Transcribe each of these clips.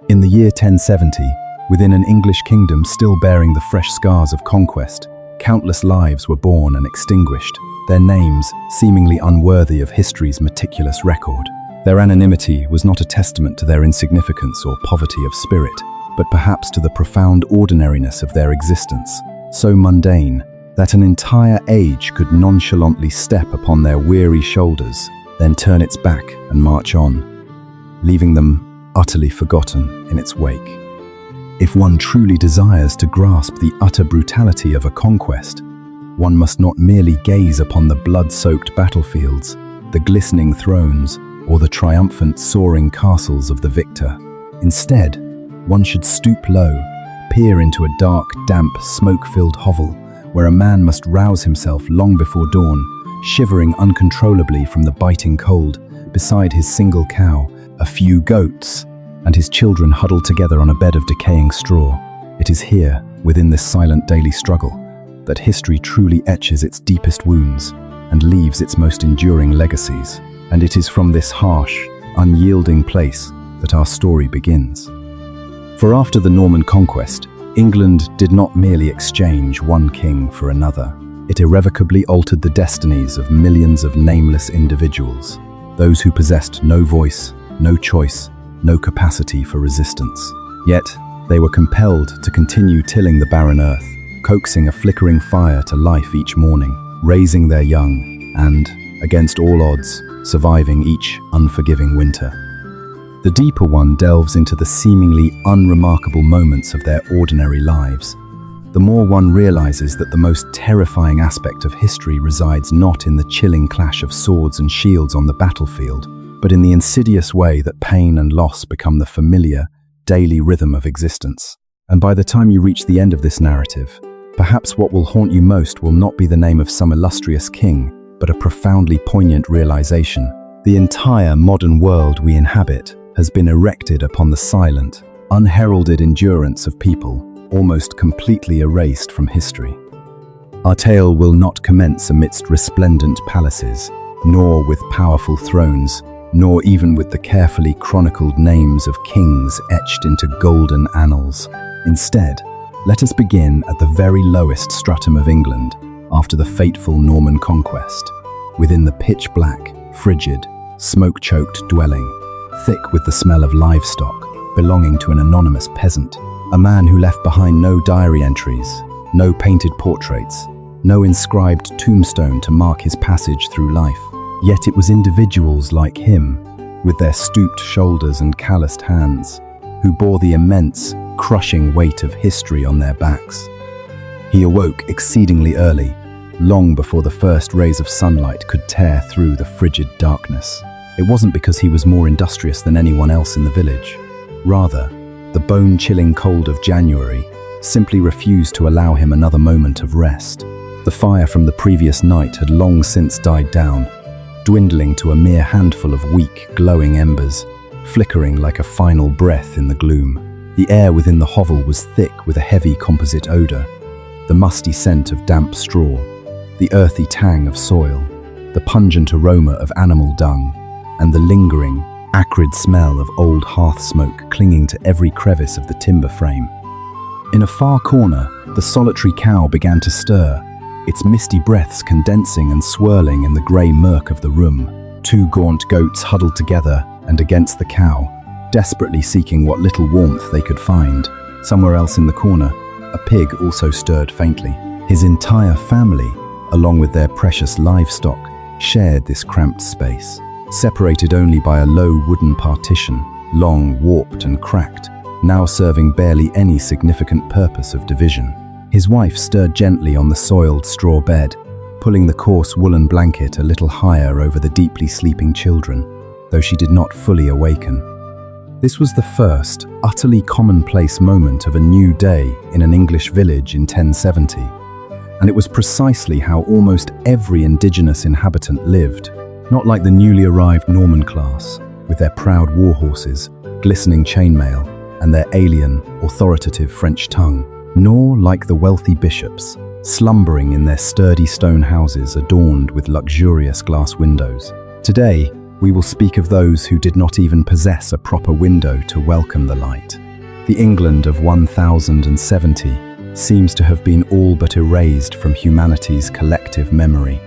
In the year 1070, within an English kingdom still bearing the fresh scars of conquest, countless lives were born and extinguished, their names seemingly unworthy of history's meticulous record. Their anonymity was not a testament to their insignificance or poverty of spirit, but perhaps to the profound ordinariness of their existence, so mundane that an entire age could nonchalantly step upon their weary shoulders, then turn its back and march on, leaving them utterly forgotten in its wake. If one truly desires to grasp the utter brutality of a conquest, one must not merely gaze upon the blood-soaked battlefields, the glistening thrones, or the triumphant soaring castles of the victor. Instead, one should stoop low, peer into a dark, damp, smoke-filled hovel, where a man must rouse himself long before dawn, shivering uncontrollably from the biting cold, beside his single cow, a few goats, and his children huddled together on a bed of decaying straw. It is here, within this silent daily struggle, that history truly etches its deepest wounds and leaves its most enduring legacies. And it is from this harsh, unyielding place that our story begins. For after the Norman Conquest, England did not merely exchange one king for another. It irrevocably altered the destinies of millions of nameless individuals, those who possessed no voice, no choice, no capacity for resistance. Yet, they were compelled to continue tilling the barren earth, coaxing a flickering fire to life each morning, raising their young, and, against all odds, surviving each unforgiving winter. The deeper one delves into the seemingly unremarkable moments of their ordinary lives. The more one realizes that the most terrifying aspect of history resides not in the chilling clash of swords and shields on the battlefield, but in the insidious way that pain and loss become the familiar, daily rhythm of existence. And by the time you reach the end of this narrative, perhaps what will haunt you most will not be the name of some illustrious king, but a profoundly poignant realization. The entire modern world we inhabit has been erected upon the silent, unheralded endurance of people, almost completely erased from history. Our tale will not commence amidst resplendent palaces, nor with powerful thrones, nor even with the carefully chronicled names of kings etched into golden annals. Instead, let us begin at the very lowest stratum of England after the fateful Norman Conquest, within the pitch-black, frigid, smoke-choked dwelling, thick with the smell of livestock, belonging to an anonymous peasant, a man who left behind no diary entries, no painted portraits, no inscribed tombstone to mark his passage through life. Yet it was individuals like him, with their stooped shoulders and calloused hands, who bore the immense, crushing weight of history on their backs. He awoke exceedingly early, long before the first rays of sunlight could tear through the frigid darkness. It wasn't because he was more industrious than anyone else in the village. Rather, the bone-chilling cold of January simply refused to allow him another moment of rest. The fire from the previous night had long since died down, dwindling to a mere handful of weak, glowing embers, flickering like a final breath in the gloom. The air within the hovel was thick with a heavy composite odor, the musty scent of damp straw, the earthy tang of soil, the pungent aroma of animal dung, and the lingering, acrid smell of old hearth smoke clinging to every crevice of the timber frame. In a far corner, the solitary cow began to stir, its misty breaths condensing and swirling in the grey murk of the room. Two gaunt goats huddled together and against the cow, desperately seeking what little warmth they could find. Somewhere else in the corner, a pig also stirred faintly. His entire family, along with their precious livestock, shared this cramped space, separated only by a low wooden partition, long, warped and cracked, now serving barely any significant purpose of division. His wife stirred gently on the soiled straw bed, pulling the coarse woolen blanket a little higher over the deeply sleeping children, though she did not fully awaken. This was the first, utterly commonplace moment of a new day in an English village in 1070, and it was precisely how almost every indigenous inhabitant lived, not like the newly arrived Norman class, with their proud war horses, glistening chainmail, and their alien, authoritative French tongue, nor like the wealthy bishops, slumbering in their sturdy stone houses adorned with luxurious glass windows. Today, we will speak of those who did not even possess a proper window to welcome the light. The England of 1070 seems to have been all but erased from humanity's collective memory.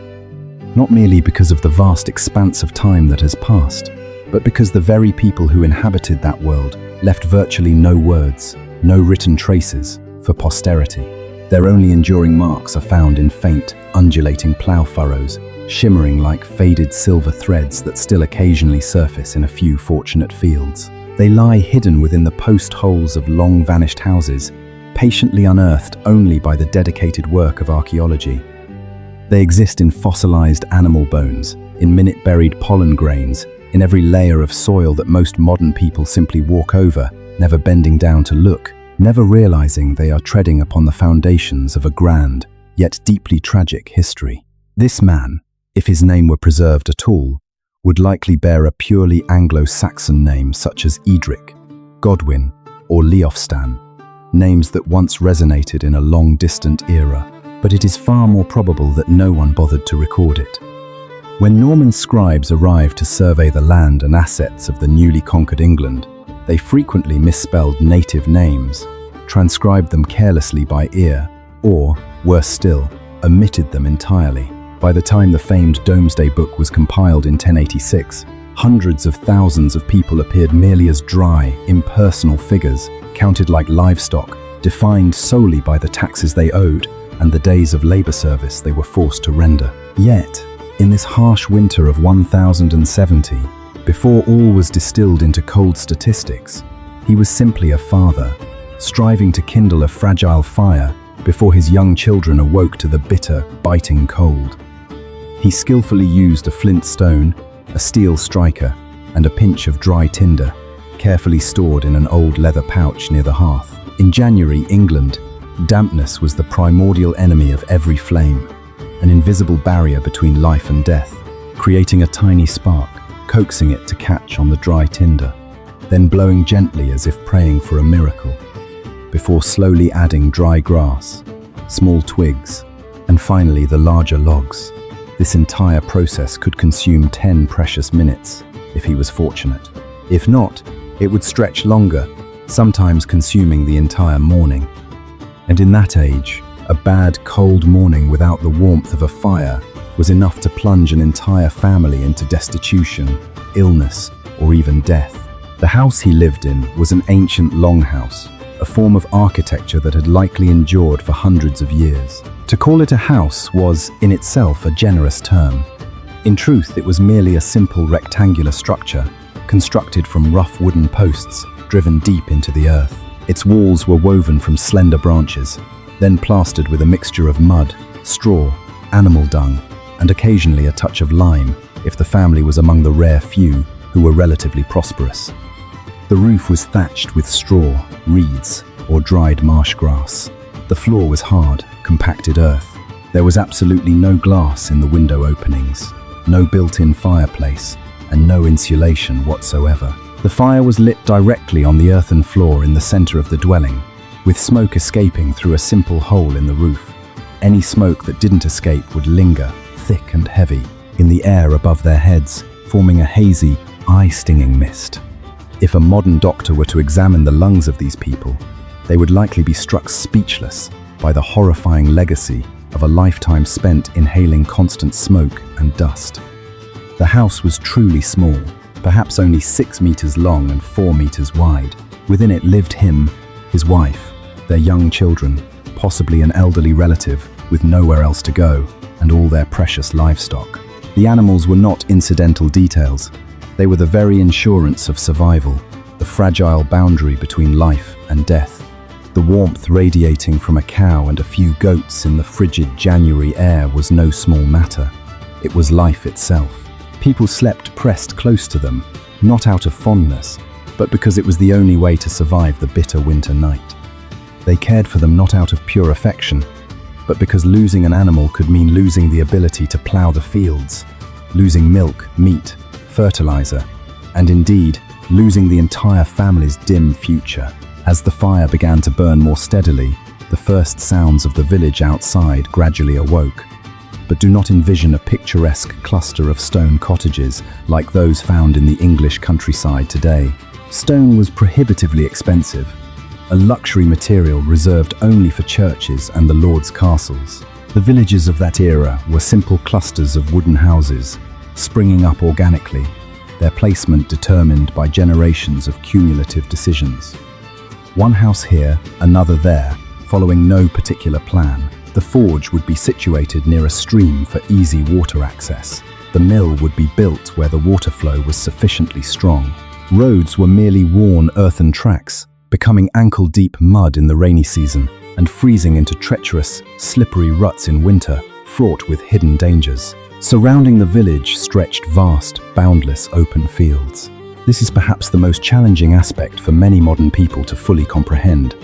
Not merely because of the vast expanse of time that has passed, but because the very people who inhabited that world left virtually no words, no written traces, for posterity. Their only enduring marks are found in faint, undulating plough furrows, shimmering like faded silver threads that still occasionally surface in a few fortunate fields. They lie hidden within the post holes of long-vanished houses, patiently unearthed only by the dedicated work of archaeology. They exist in fossilized animal bones, in minute-buried pollen grains, in every layer of soil that most modern people simply walk over, never bending down to look, never realizing they are treading upon the foundations of a grand, yet deeply tragic history. This man, if his name were preserved at all, would likely bear a purely Anglo-Saxon name such as Edric, Godwin, or Leofstan, names that once resonated in a long-distant era, but it is far more probable that no one bothered to record it. When Norman scribes arrived to survey the land and assets of the newly conquered England, they frequently misspelled native names, transcribed them carelessly by ear, or, worse still, omitted them entirely. By the time the famed Domesday Book was compiled in 1086, hundreds of thousands of people appeared merely as dry, impersonal figures, counted like livestock, defined solely by the taxes they owed and the days of labor service they were forced to render. Yet, in this harsh winter of 1070, before all was distilled into cold statistics, he was simply a father, striving to kindle a fragile fire before his young children awoke to the bitter, biting cold. He skillfully used a flint stone, a steel striker, and a pinch of dry tinder, carefully stored in an old leather pouch near the hearth. In January, England, dampness was the primordial enemy of every flame, an invisible barrier between life and death, creating a tiny spark, coaxing it to catch on the dry tinder, then blowing gently as if praying for a miracle, before slowly adding dry grass, small twigs, and finally the larger logs. This entire process could consume 10 precious minutes, if he was fortunate. If not, it would stretch longer, sometimes consuming the entire morning. And in that age, a bad, cold morning without the warmth of a fire was enough to plunge an entire family into destitution, illness, or even death. The house he lived in was an ancient longhouse, a form of architecture that had likely endured for hundreds of years. To call it a house was, in itself, a generous term. In truth, it was merely a simple rectangular structure, constructed from rough wooden posts driven deep into the earth. Its walls were woven from slender branches, then plastered with a mixture of mud, straw, animal dung, and occasionally a touch of lime, if the family was among the rare few who were relatively prosperous. The roof was thatched with straw, reeds, or dried marsh grass. The floor was hard, compacted earth. There was absolutely no glass in the window openings, no built-in fireplace, and no insulation whatsoever. The fire was lit directly on the earthen floor in the center of the dwelling, with smoke escaping through a simple hole in the roof. Any smoke that didn't escape would linger, thick and heavy, in the air above their heads, forming a hazy, eye-stinging mist. If a modern doctor were to examine the lungs of these people, they would likely be struck speechless by the horrifying legacy of a lifetime spent inhaling constant smoke and dust. The house was truly small, perhaps only 6 meters long and 4 meters wide. Within it lived him, his wife, their young children, possibly an elderly relative with nowhere else to go, and all their precious livestock. The animals were not incidental details. They were the very insurance of survival, the fragile boundary between life and death. The warmth radiating from a cow and a few goats in the frigid January air was no small matter. It was life itself. People slept pressed close to them, not out of fondness, but because it was the only way to survive the bitter winter night. They cared for them not out of pure affection, but because losing an animal could mean losing the ability to plough the fields, losing milk, meat, fertilizer, and indeed, losing the entire family's dim future. As the fire began to burn more steadily, the first sounds of the village outside gradually awoke. but do not envision a picturesque cluster of stone cottages like those found in the English countryside today. Stone was prohibitively expensive, a luxury material reserved only for churches and the lord's castles. The villages of that era were simple clusters of wooden houses, springing up organically, their placement determined by generations of cumulative decisions. One house here, another there, following no particular plan. The forge would be situated near a stream for easy water access. The mill would be built where the water flow was sufficiently strong. Roads were merely worn earthen tracks, becoming ankle-deep mud in the rainy season and freezing into treacherous, slippery ruts in winter, fraught with hidden dangers. Surrounding the village stretched vast, boundless open fields. This is perhaps the most challenging aspect for many modern people to fully comprehend.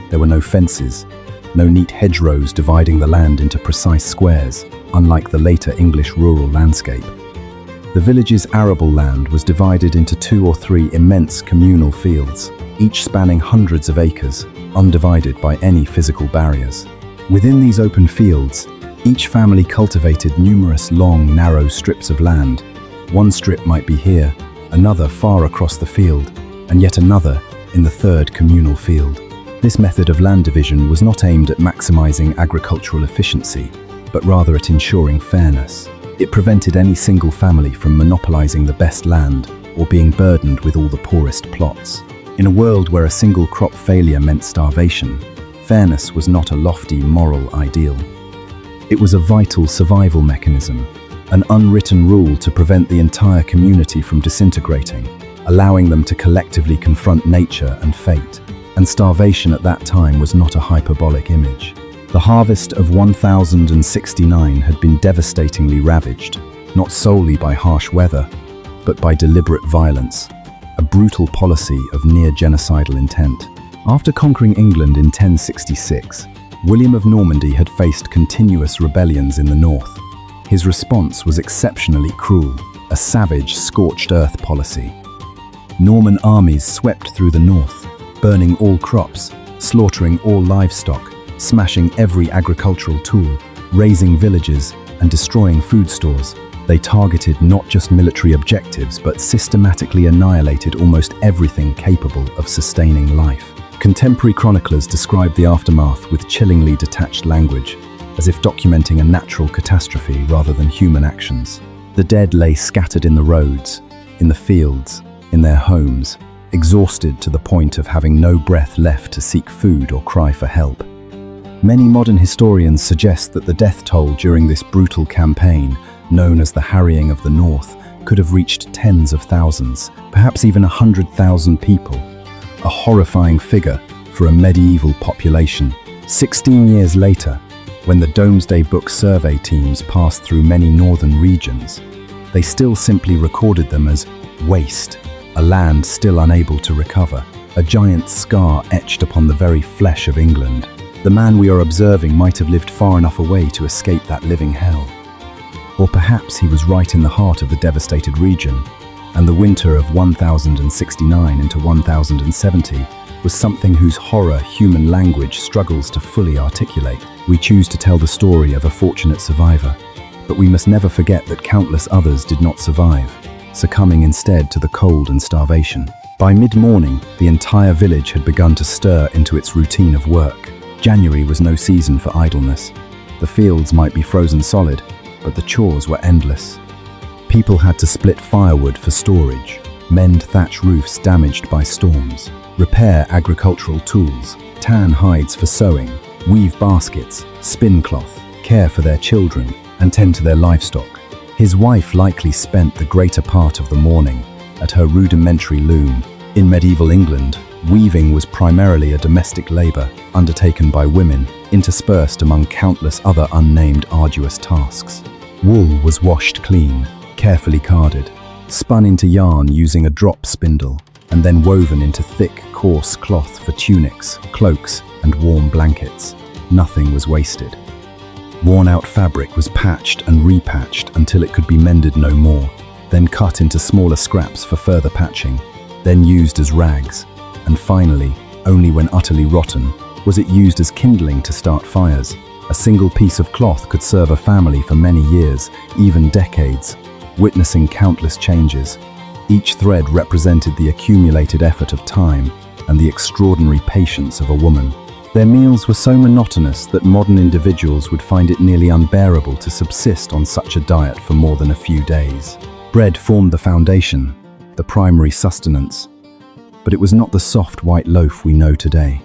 There were no fences, no neat hedgerows dividing the land into precise squares, unlike the later English rural landscape. The village's arable land was divided into 2 or 3 immense communal fields, each spanning hundreds of acres, undivided by any physical barriers. Within these open fields, each family cultivated numerous long, narrow strips of land. One strip might be here, another far across the field, and yet another in the third communal field. This method of land division was not aimed at maximizing agricultural efficiency, but rather at ensuring fairness. It prevented any single family from monopolizing the best land or being burdened with all the poorest plots. In a world where a single crop failure meant starvation, fairness was not a lofty moral ideal. It was a vital survival mechanism, an unwritten rule to prevent the entire community from disintegrating, allowing them to collectively confront nature and fate. And starvation at that time was not a hyperbolic image. The harvest of 1069 had been devastatingly ravaged, not solely by harsh weather, but by deliberate violence, a brutal policy of near-genocidal intent. After conquering England in 1066, William of Normandy had faced continuous rebellions in the north. His response was exceptionally cruel, a savage, scorched earth policy. Norman armies swept through the north, burning all crops, slaughtering all livestock, smashing every agricultural tool, razing villages, and destroying food stores. They targeted not just military objectives, but systematically annihilated almost everything capable of sustaining life. Contemporary chroniclers describe the aftermath with chillingly detached language, as if documenting a natural catastrophe rather than human actions. The dead lay scattered in the roads, in the fields, in their homes, exhausted to the point of having no breath left to seek food or cry for help. Many modern historians suggest that the death toll during this brutal campaign, known as the Harrying of the North, could have reached tens of thousands, perhaps even 100,000 people. A horrifying figure for a medieval population. 16 years later, when the Domesday Book survey teams passed through many northern regions, they still simply recorded them as waste, a land still unable to recover, a giant scar etched upon the very flesh of England. The man we are observing might have lived far enough away to escape that living hell. Or perhaps he was right in the heart of the devastated region, and the winter of 1069 into 1070 was something whose horror human language struggles to fully articulate. We choose to tell the story of a fortunate survivor, but we must never forget that countless others did not survive, succumbing instead to the cold and starvation. By mid-morning, the entire village had begun to stir into its routine of work. January was no season for idleness. The fields might be frozen solid, but the chores were endless. People had to split firewood for storage, mend thatch roofs damaged by storms, repair agricultural tools, tan hides for sewing, weave baskets, spin cloth, care for their children, and tend to their livestock. His wife likely spent the greater part of the morning at her rudimentary loom. In medieval England, weaving was primarily a domestic labor undertaken by women, interspersed among countless other unnamed arduous tasks. Wool was washed clean, carefully carded, spun into yarn using a drop spindle, and then woven into thick, coarse cloth for tunics, cloaks, and warm blankets. Nothing was wasted. Worn-out fabric was patched and repatched until it could be mended no more, then cut into smaller scraps for further patching, then used as rags, and finally, only when utterly rotten, was it used as kindling to start fires, A single piece of cloth could serve a family for many years, even decades, witnessing countless changes. Each thread represented the accumulated effort of time and the extraordinary patience of a woman. Their meals were so monotonous that modern individuals would find it nearly unbearable to subsist on such a diet for more than a few days. Bread formed the foundation, the primary sustenance, but it was not the soft white loaf we know today.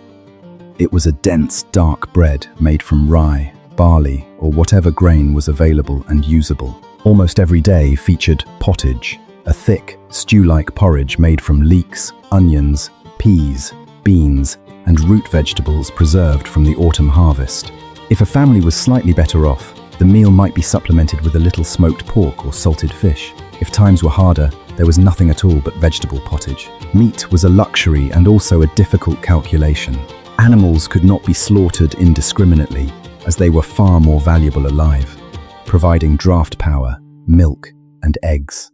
It was a dense, dark bread made from rye, barley, or whatever grain was available and usable. Almost every day featured pottage, a thick, stew-like porridge made from leeks, onions, peas, beans, and root vegetables preserved from the autumn harvest. If a family was slightly better off, the meal might be supplemented with a little smoked pork or salted fish. If times were harder, there was nothing at all but vegetable pottage. Meat was a luxury and also a difficult calculation. Animals could not be slaughtered indiscriminately, as they were far more valuable alive, providing draft power, milk, and eggs.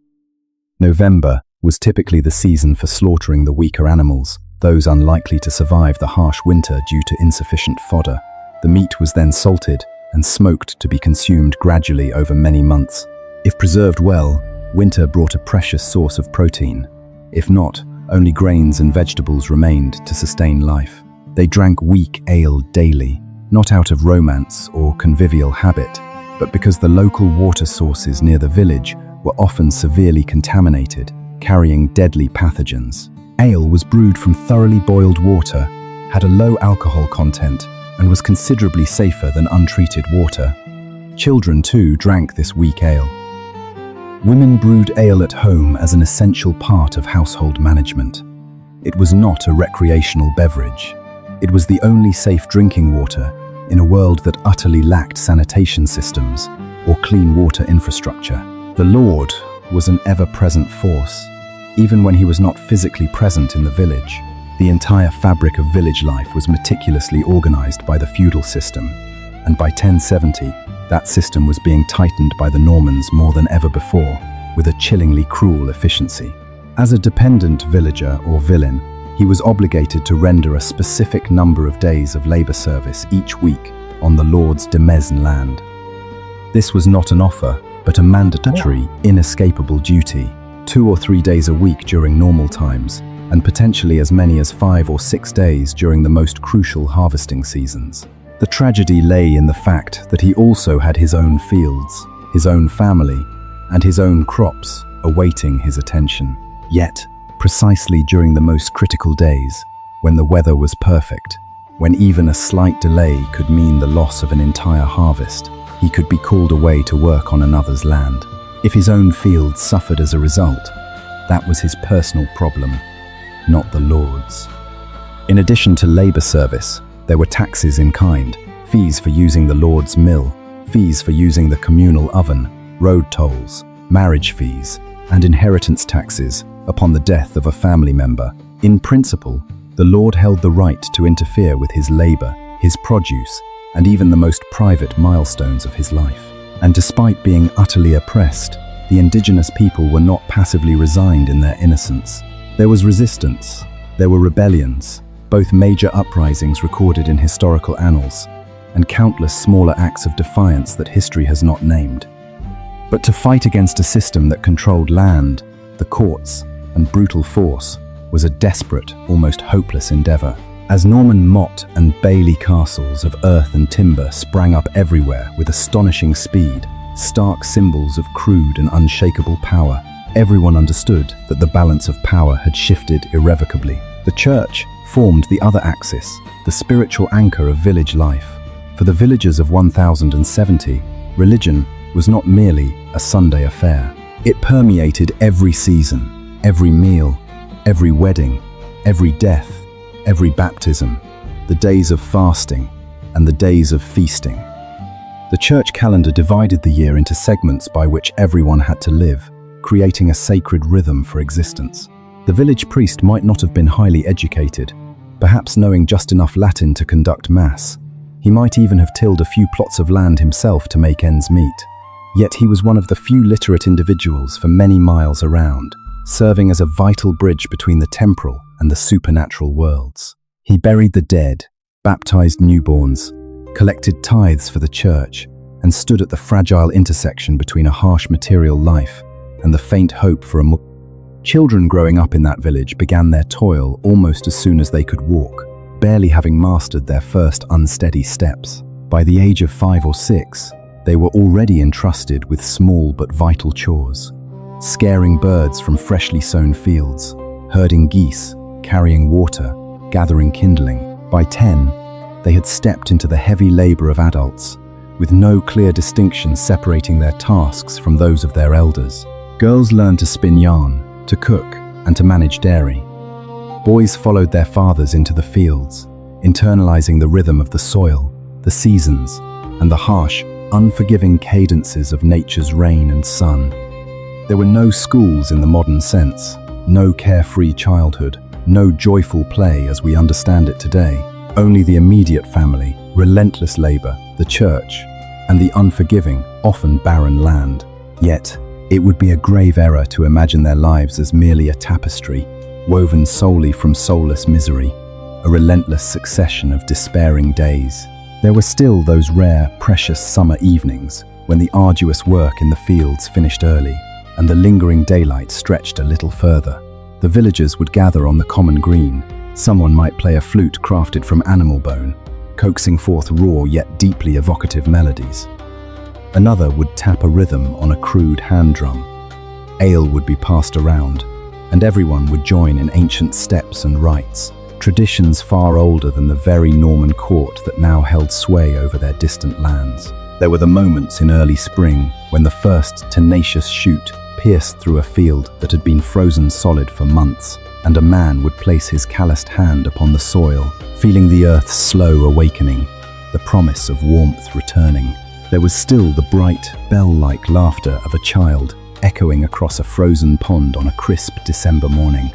November was typically the season for slaughtering the weaker animals, those unlikely to survive the harsh winter due to insufficient fodder. The meat was then salted and smoked to be consumed gradually over many months. If preserved well, winter brought a precious source of protein. If not, only grains and vegetables remained to sustain life. They drank weak ale daily, not out of romance or convivial habit, but because the local water sources near the village were often severely contaminated, carrying deadly pathogens. Ale was brewed from thoroughly boiled water, had a low alcohol content, and was considerably safer than untreated water. Children, too, drank this weak ale. Women brewed ale at home as an essential part of household management. It was not a recreational beverage. It was the only safe drinking water in a world that utterly lacked sanitation systems or clean water infrastructure. The Lord was an ever-present force. Even when he was not physically present in the village, the entire fabric of village life was meticulously organized by the feudal system, and by 1070, that system was being tightened by the Normans more than ever before, with a chillingly cruel efficiency. As a dependent villager or villein, he was obligated to render a specific number of days of labor service each week on the Lord's demesne land. This was not an offer, but a mandatory, inescapable duty, 2 or 3 days a week during normal times, and potentially as many as 5 or 6 days during the most crucial harvesting seasons. The tragedy lay in the fact that he also had his own fields, his own family, and his own crops awaiting his attention. Yet, precisely during the most critical days, when the weather was perfect, when even a slight delay could mean the loss of an entire harvest, he could be called away to work on another's land. If his own fields suffered as a result, that was his personal problem, not the Lord's. In addition to labor service, there were taxes in kind, fees for using the Lord's mill, fees for using the communal oven, road tolls, marriage fees, and inheritance taxes upon the death of a family member. In principle, the Lord held the right to interfere with his labor, his produce, and even the most private milestones of his life. And despite being utterly oppressed, the indigenous people were not passively resigned in their innocence. There was resistance, there were rebellions, both major uprisings recorded in historical annals, and countless smaller acts of defiance that history has not named. But to fight against a system that controlled land, the courts, and brutal force was a desperate, almost hopeless endeavor. As Norman motte and bailey castles of earth and timber sprang up everywhere with astonishing speed, stark symbols of crude and unshakable power, everyone understood that the balance of power had shifted irrevocably. The church formed the other axis, the spiritual anchor of village life. For the villagers of 1070, religion was not merely a Sunday affair. It permeated every season, every meal, every wedding, every death, every baptism, the days of fasting, and the days of feasting. The church calendar divided the year into segments by which everyone had to live, creating a sacred rhythm for existence. The village priest might not have been highly educated, perhaps knowing just enough Latin to conduct mass. He might even have tilled a few plots of land himself to make ends meet. Yet he was one of the few literate individuals for many miles around, serving as a vital bridge between the temporal and the supernatural worlds. He buried the dead, baptized newborns, collected tithes for the church, and stood at the fragile intersection between a harsh material life and the faint hope for a Children growing up in that village began their toil almost as soon as they could walk, barely having mastered their first unsteady steps. By the age of 5 or 6, they were already entrusted with small but vital chores, scaring birds from freshly sown fields, herding geese, carrying water, gathering kindling. By 10, they had stepped into the heavy labor of adults, with no clear distinction separating their tasks from those of their elders. Girls learned to spin yarn, to cook, and to manage dairy. Boys followed their fathers into the fields, internalizing the rhythm of the soil, the seasons, and the harsh, unforgiving cadences of nature's rain and sun. There were no schools in the modern sense, no carefree childhood, no joyful play as we understand it today. Only the immediate family, relentless labor, the church, and the unforgiving, often barren land. Yet, it would be a grave error to imagine their lives as merely a tapestry, woven solely from soulless misery, a relentless succession of despairing days. There were still those rare, precious summer evenings when the arduous work in the fields finished early and the lingering daylight stretched a little further. The villagers would gather on the common green. Someone might play a flute crafted from animal bone, coaxing forth raw yet deeply evocative melodies. Another would tap a rhythm on a crude hand drum. Ale would be passed around, and everyone would join in ancient steps and rites, traditions far older than the very Norman court that now held sway over their distant lands. There were the moments in early spring when the first tenacious shoot pierced through a field that had been frozen solid for months, and a man would place his calloused hand upon the soil, feeling the earth's slow awakening, the promise of warmth returning. There was still the bright, bell-like laughter of a child echoing across a frozen pond on a crisp December morning.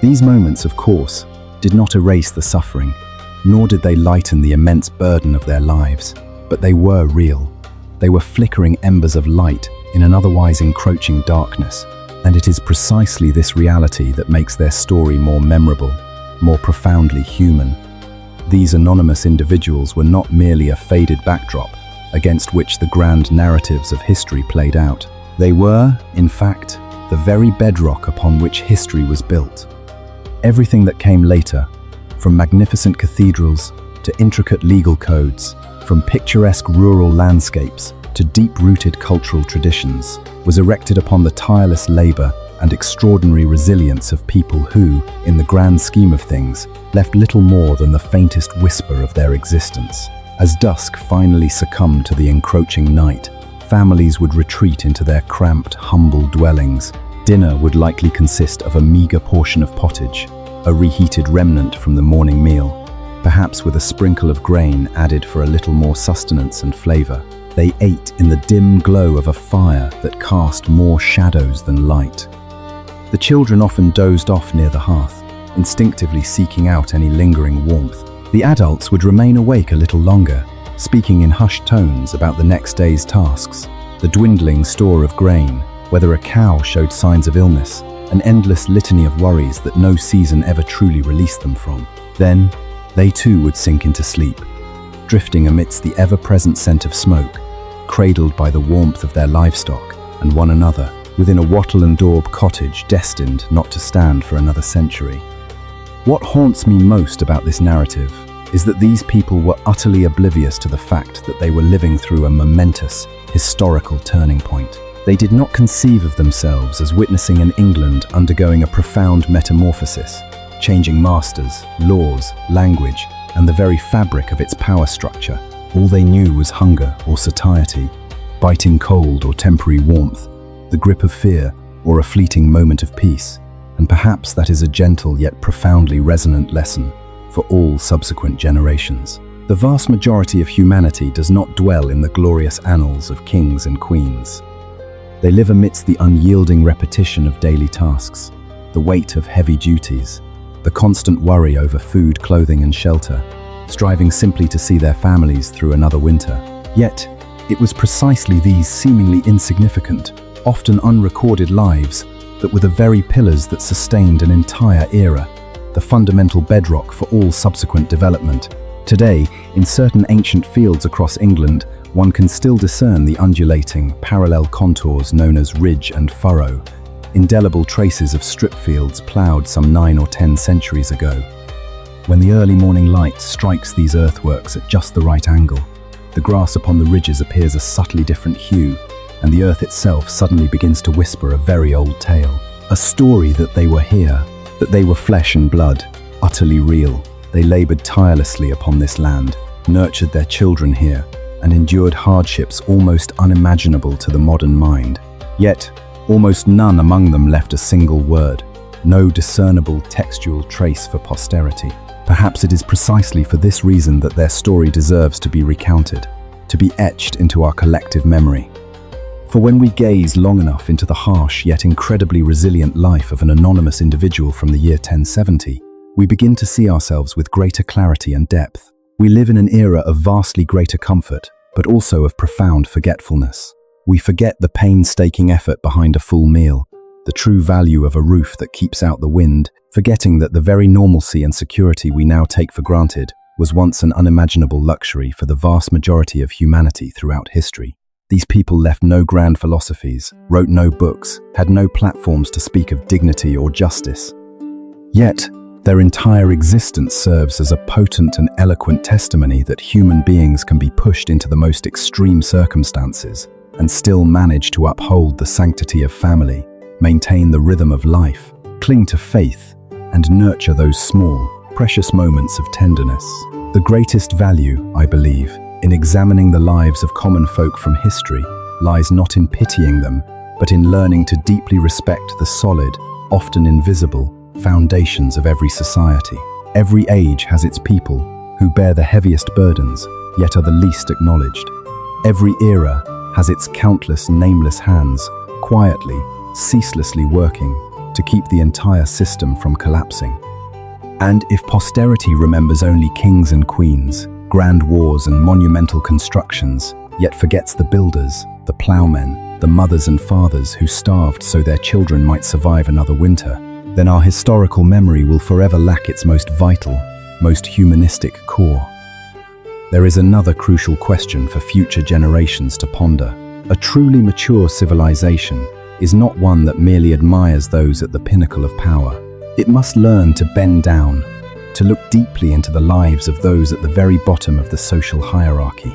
These moments, of course, did not erase the suffering, nor did they lighten the immense burden of their lives, but they were real. They were flickering embers of light in an otherwise encroaching darkness, and it is precisely this reality that makes their story more memorable, more profoundly human. These anonymous individuals were not merely a faded backdrop against which the grand narratives of history played out. They were, in fact, the very bedrock upon which history was built. Everything that came later, from magnificent cathedrals to intricate legal codes, from picturesque rural landscapes to deep-rooted cultural traditions, was erected upon the tireless labor and extraordinary resilience of people who, in the grand scheme of things, left little more than the faintest whisper of their existence. As dusk finally succumbed to the encroaching night, families would retreat into their cramped, humble dwellings. Dinner would likely consist of a meager portion of pottage, a reheated remnant from the morning meal, perhaps with a sprinkle of grain added for a little more sustenance and flavor. They ate in the dim glow of a fire that cast more shadows than light. The children often dozed off near the hearth, instinctively seeking out any lingering warmth. The adults would remain awake a little longer, speaking in hushed tones about the next day's tasks, the dwindling store of grain, whether a cow showed signs of illness, an endless litany of worries that no season ever truly released them from. Then, they too would sink into sleep, drifting amidst the ever-present scent of smoke, cradled by the warmth of their livestock and one another, within a wattle and daub cottage destined not to stand for another century. What haunts me most about this narrative is that these people were utterly oblivious to the fact that they were living through a momentous, historical turning point. They did not conceive of themselves as witnessing an England undergoing a profound metamorphosis, changing masters, laws, language, and the very fabric of its power structure. All they knew was hunger or satiety, biting cold or temporary warmth, the grip of fear or a fleeting moment of peace. And perhaps that is a gentle yet profoundly resonant lesson for all subsequent generations. The vast majority of humanity does not dwell in the glorious annals of kings and queens. They live amidst the unyielding repetition of daily tasks, the weight of heavy duties, the constant worry over food, clothing, and shelter, striving simply to see their families through another winter. Yet, it was precisely these seemingly insignificant, often unrecorded lives that were the very pillars that sustained an entire era, the fundamental bedrock for all subsequent development. Today, in certain ancient fields across England, one can still discern the undulating, parallel contours known as ridge and furrow, indelible traces of strip fields ploughed some 9 or 10 centuries ago. When the early morning light strikes these earthworks at just the right angle, the grass upon the ridges appears a subtly different hue, and the earth itself suddenly begins to whisper a very old tale. A story that they were here, that they were flesh and blood, utterly real. They labored tirelessly upon this land, nurtured their children here, and endured hardships almost unimaginable to the modern mind. Yet, almost none among them left a single word, no discernible textual trace for posterity. Perhaps it is precisely for this reason that their story deserves to be recounted, to be etched into our collective memory. For when we gaze long enough into the harsh yet incredibly resilient life of an anonymous individual from the year 1070, we begin to see ourselves with greater clarity and depth. We live in an era of vastly greater comfort, but also of profound forgetfulness. We forget the painstaking effort behind a full meal, the true value of a roof that keeps out the wind, forgetting that the very normalcy and security we now take for granted was once an unimaginable luxury for the vast majority of humanity throughout history. These people left no grand philosophies, wrote no books, had no platforms to speak of dignity or justice. Yet, their entire existence serves as a potent and eloquent testimony that human beings can be pushed into the most extreme circumstances and still manage to uphold the sanctity of family, maintain the rhythm of life, cling to faith, and nurture those small, precious moments of tenderness. The greatest value, I believe, in examining the lives of common folk from history lies not in pitying them, but in learning to deeply respect the solid, often invisible, foundations of every society. Every age has its people who bear the heaviest burdens, yet are the least acknowledged. Every era has its countless nameless hands, quietly, ceaselessly working to keep the entire system from collapsing. And if posterity remembers only kings and queens, grand wars and monumental constructions, yet forgets the builders, the ploughmen, the mothers and fathers who starved so their children might survive another winter, then our historical memory will forever lack its most vital, most humanistic core. There is another crucial question for future generations to ponder. A truly mature civilization is not one that merely admires those at the pinnacle of power. It must learn to bend down, to look deeply into the lives of those at the very bottom of the social hierarchy.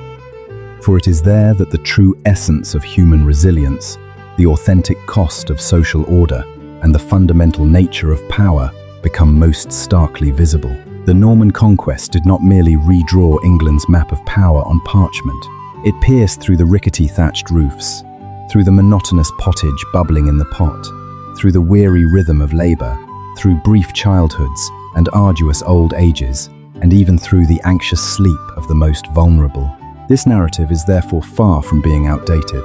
For it is there that the true essence of human resilience, the authentic cost of social order, and the fundamental nature of power become most starkly visible. The Norman Conquest did not merely redraw England's map of power on parchment. It pierced through the rickety thatched roofs, through the monotonous pottage bubbling in the pot, through the weary rhythm of labor, through brief childhoods and arduous old ages, and even through the anxious sleep of the most vulnerable. This narrative is therefore far from being outdated.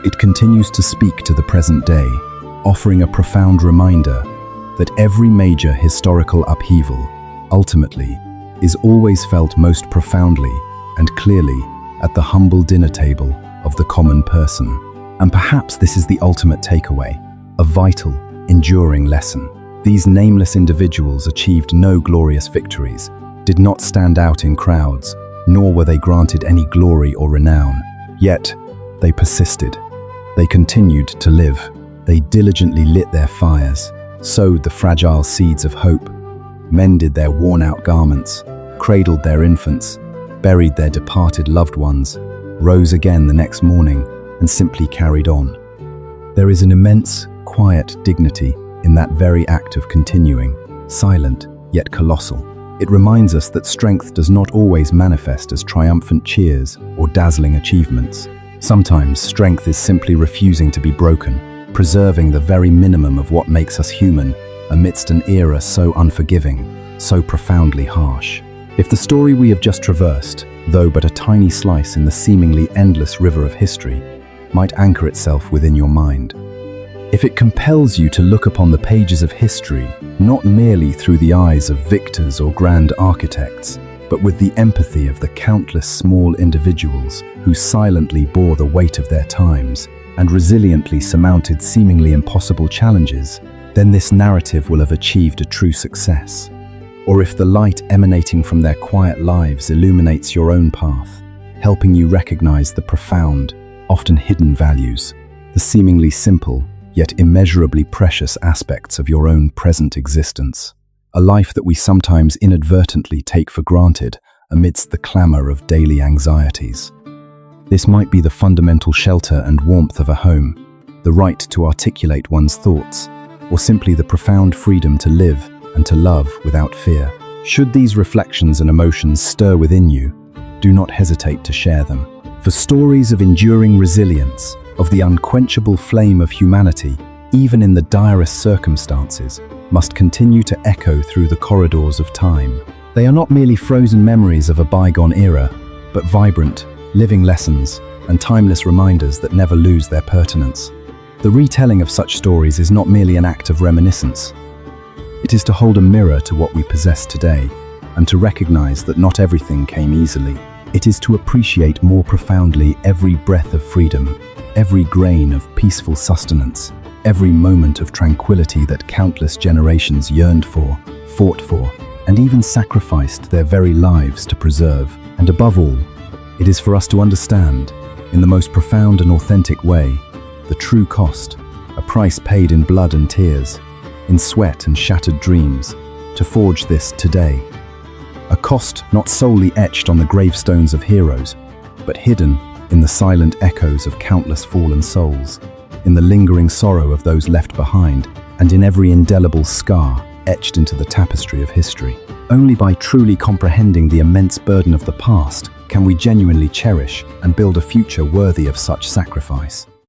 It continues to speak to the present day, offering a profound reminder that every major historical upheaval, ultimately, is always felt most profoundly and clearly at the humble dinner table of the common person. And perhaps this is the ultimate takeaway, a vital, enduring lesson. These nameless individuals achieved no glorious victories, did not stand out in crowds, nor were they granted any glory or renown. Yet, they persisted. They continued to live. They diligently lit their fires, sowed the fragile seeds of hope, mended their worn-out garments, cradled their infants, buried their departed loved ones, rose again the next morning, and simply carried on. There is an immense, quiet dignity in that very act of continuing, silent yet colossal. It reminds us that strength does not always manifest as triumphant cheers or dazzling achievements. Sometimes strength is simply refusing to be broken, preserving the very minimum of what makes us human amidst an era so unforgiving, so profoundly harsh. If the story we have just traversed, though but a tiny slice in the seemingly endless river of history, might anchor itself within your mind, if it compels you to look upon the pages of history not merely through the eyes of victors or grand architects, but with the empathy of the countless small individuals who silently bore the weight of their times and resiliently surmounted seemingly impossible challenges, then this narrative will have achieved a true success. or if the light emanating from their quiet lives illuminates your own path, helping you recognize the profound, often hidden values, the seemingly simple, yet immeasurably precious aspects of your own present existence. A life that we sometimes inadvertently take for granted amidst the clamor of daily anxieties. This might be the fundamental shelter and warmth of a home, the right to articulate one's thoughts, or simply the profound freedom to live and to love without fear. Should these reflections and emotions stir within you, do not hesitate to share them. For stories of enduring resilience, of the unquenchable flame of humanity, even in the direst circumstances, must continue to echo through the corridors of time. They are not merely frozen memories of a bygone era, but vibrant, living lessons and timeless reminders that never lose their pertinence. The retelling of such stories is not merely an act of reminiscence. It is to hold a mirror to what we possess today and to recognize that not everything came easily. It is to appreciate more profoundly every breath of freedom, every grain of peaceful sustenance, every moment of tranquility that countless generations yearned for, fought for, and even sacrificed their very lives to preserve. And above all, it is for us to understand, in the most profound and authentic way, the true cost, a price paid in blood and tears, in sweat and shattered dreams, to forge this today. A cost not solely etched on the gravestones of heroes, but hidden in the silent echoes of countless fallen souls, in the lingering sorrow of those left behind, and in every indelible scar etched into the tapestry of history. Only by truly comprehending the immense burden of the past can we genuinely cherish and build a future worthy of such sacrifice.